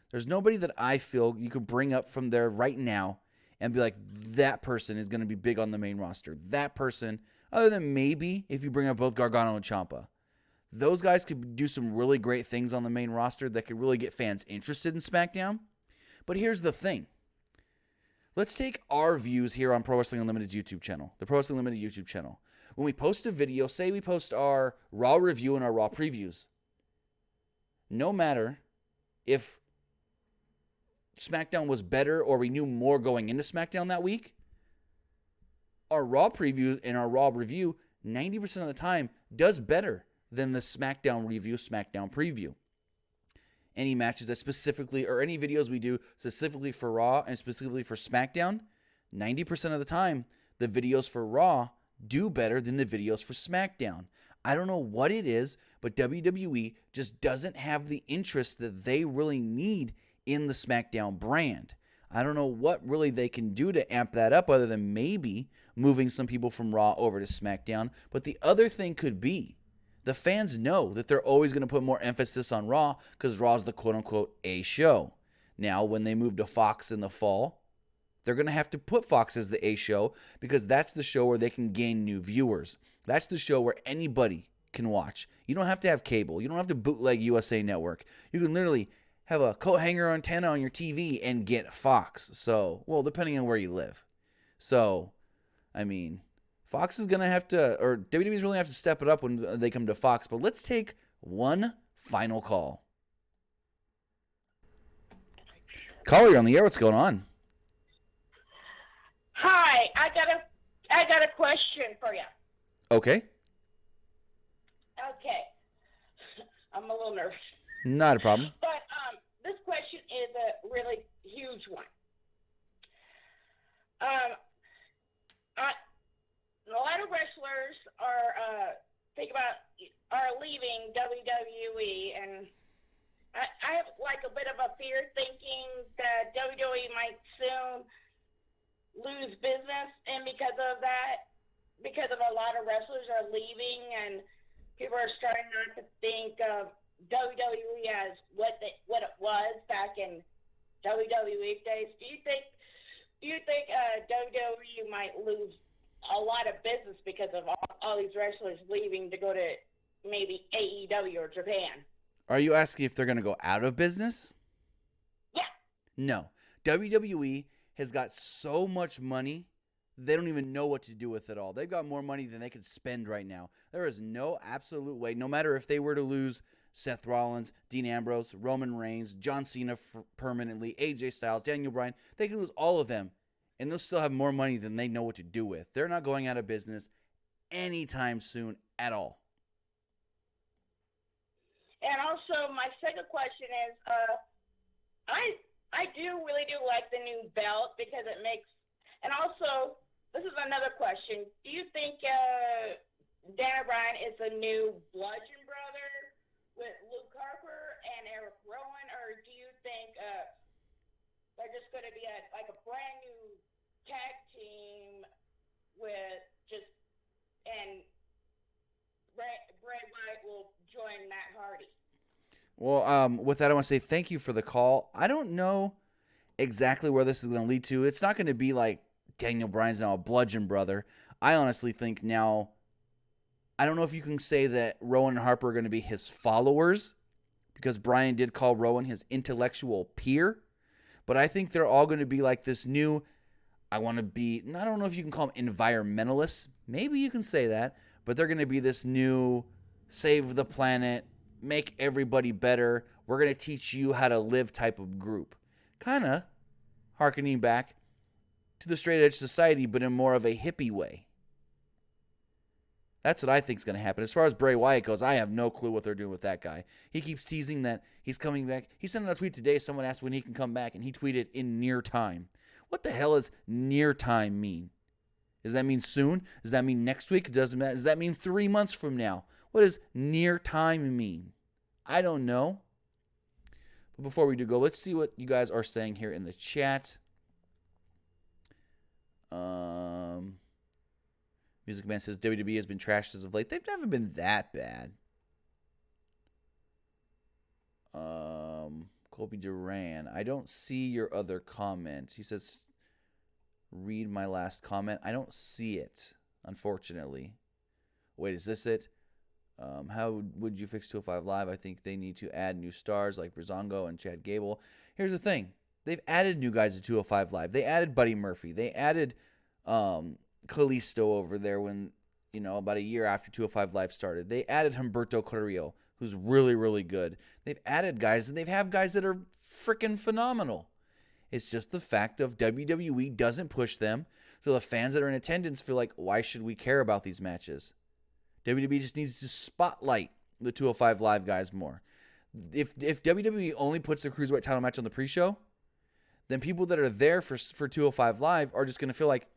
There's nobody that I feel you could bring up from there right now and be like, that person is going to be big on the main roster. That person, other than maybe if you bring up both Gargano and Ciampa. Those guys could do some really great things on the main roster that could really get fans interested in SmackDown. But here's the thing. Let's take our views here on Pro Wrestling Unlimited's YouTube channel, the Pro Wrestling Unlimited YouTube channel. When we post a video, say we post our Raw review and our Raw previews, no matter if SmackDown was better or we knew more going into SmackDown that week, our Raw preview and our Raw review 90% of the time does better than the SmackDown review, SmackDown preview. Any matches that specifically, or any videos we do specifically for Raw and specifically for SmackDown, 90% of the time, the videos for Raw do better than the videos for SmackDown. I don't know what it is, but WWE just doesn't have the interest that they really need in the SmackDown brand. I don't know what really they can do to amp that up other than maybe moving some people from Raw over to SmackDown. But the other thing could be, the fans know that they're always going to put more emphasis on Raw because Raw's the quote-unquote A show. Now, when they move to Fox in the fall, they're going to have to put Fox as the A show because that's the show where they can gain new viewers. That's the show where anybody can watch. You don't have to have cable. You don't have to bootleg USA Network. You can literally have a coat hanger antenna on your TV and get Fox. So, well, depending on where you live. So, I mean, Fox is going to have to, or WWE's really have to step it up when they come to Fox. But let's take one final call. Caller, you're on the air. What's going on? Hi, I got a question for you. Okay. Okay. I'm a little nervous. Not a problem. But this question is a really huge one. A lot of wrestlers are leaving WWE, and I have like a bit of a fear thinking that WWE might soon lose business, and because of a lot of wrestlers are leaving, and people are starting not to think of WWE as what it was back in WWE days. Do you think WWE might lose a lot of business because of all these wrestlers leaving to go to maybe AEW or Japan? Are you asking if they're going to go out of business? Yeah. No. WWE has got so much money, they don't even know what to do with it all. They've got more money than they can spend right now. There is no absolute way, no matter if they were to lose Seth Rollins, Dean Ambrose, Roman Reigns, John Cena permanently, AJ Styles, Daniel Bryan, they can lose all of them, and they'll still have more money than they know what to do with. They're not going out of business anytime soon at all. And also, my second question is, I really do like the new belt because it makes, and also, this is another question. Do you think Daniel Bryan is a new Bludgeon Brother with Luke Harper and Eric Rowan, or do you think they're just going to be a brand new tag team with and Bray Wyatt will join Matt Hardy? Well, with that, I want to say thank you for the call. I don't know exactly where this is going to lead to. It's not going to be like Daniel Bryan's now a Bludgeon Brother. I honestly think now, I don't know if you can say that Rowan and Harper are going to be his followers, because Bryan did call Rowan his intellectual peer, but I think they're all going to be like this new, I don't know if you can call them environmentalists. Maybe you can say that, but they're going to be this new save the planet, make everybody better, we're going to teach you how to live type of group. Kind of hearkening back to the straight edge society, but in more of a hippie way. That's what I think is going to happen. As far as Bray Wyatt goes, I have no clue what they're doing with that guy. He keeps teasing that he's coming back. He sent out a tweet today. Someone asked when he can come back, and he tweeted in near time. What the hell does near time mean? Does that mean soon? Does that mean next week? Does that mean 3 months from now? What does near time mean? I don't know. But before we do go, let's see what you guys are saying here in the chat. Music Man says WWE has been trashed as of late. They've never been that bad. Colby Duran, I don't see your other comment. He says, read my last comment. I don't see it, unfortunately. Wait, is this it? How would you fix 205 Live? I think they need to add new stars like Breezango and Chad Gable. Here's the thing. They've added new guys to 205 Live. They added Buddy Murphy. They added Kalisto over there when, about a year after 205 Live started. They added Humberto Carrillo, who's really, really good. They've added guys, and they've have guys that are freaking phenomenal. It's just the fact of WWE doesn't push them, so the fans that are in attendance feel like, why should we care about these matches? WWE just needs to spotlight the 205 Live guys more. If WWE only puts the Cruiserweight title match on the pre-show, then people that are there for 205 Live are just going to feel like,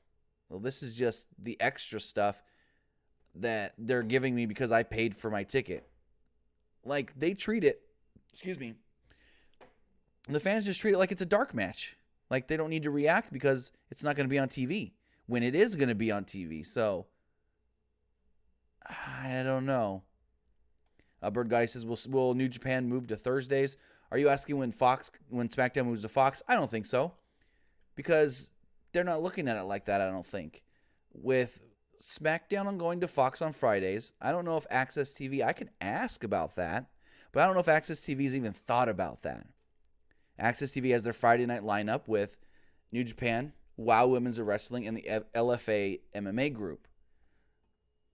well, this is just the extra stuff that they're giving me because I paid for my ticket. Like, they treat it, the fans just treat it like it's a dark match. Like, they don't need to react because it's not going to be on TV when it is going to be on TV. So, I don't know. Bird Guy says, will New Japan move to Thursdays? Are you asking when SmackDown moves to Fox? I don't think so. Because they're not looking at it like that, I don't think. With SmackDown going to Fox on Fridays, I don't know if Access TV, I can ask about that, but I don't know if Access TV's even thought about that. Access TV has their Friday night lineup with New Japan, WOW Women's Wrestling, and the LFA MMA group.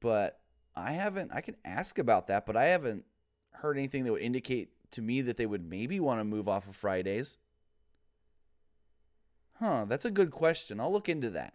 But I can ask about that, but I haven't heard anything that would indicate to me that they would maybe want to move off of Fridays. That's a good question. I'll look into that.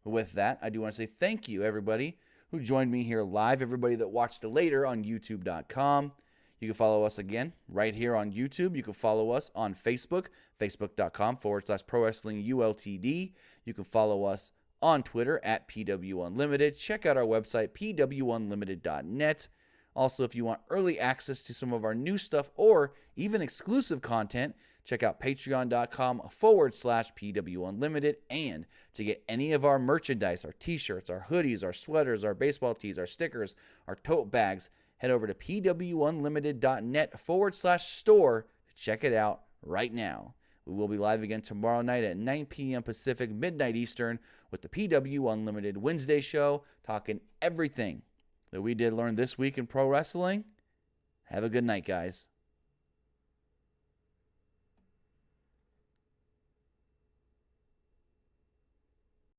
With that, I do want to say thank you, everybody who joined me here live, everybody that watched it later on YouTube.com. You can follow us again right here on YouTube. You can follow us on Facebook, facebook.com/Pro Wrestling ULTD. You can follow us on Twitter at PW Unlimited. Check out our website, pwunlimited.net. Also, if you want early access to some of our new stuff or even exclusive content, check out patreon.com/PW Unlimited. And to get any of our merchandise, our t-shirts, our hoodies, our sweaters, our baseball tees, our stickers, our tote bags, head over to pwunlimited.net/store to check it out right now. We will be live again tomorrow night at 9 p.m. Pacific, midnight Eastern, with the PW Unlimited Wednesday show, talking everything that we did learn this week in pro wrestling. Have a good night, guys.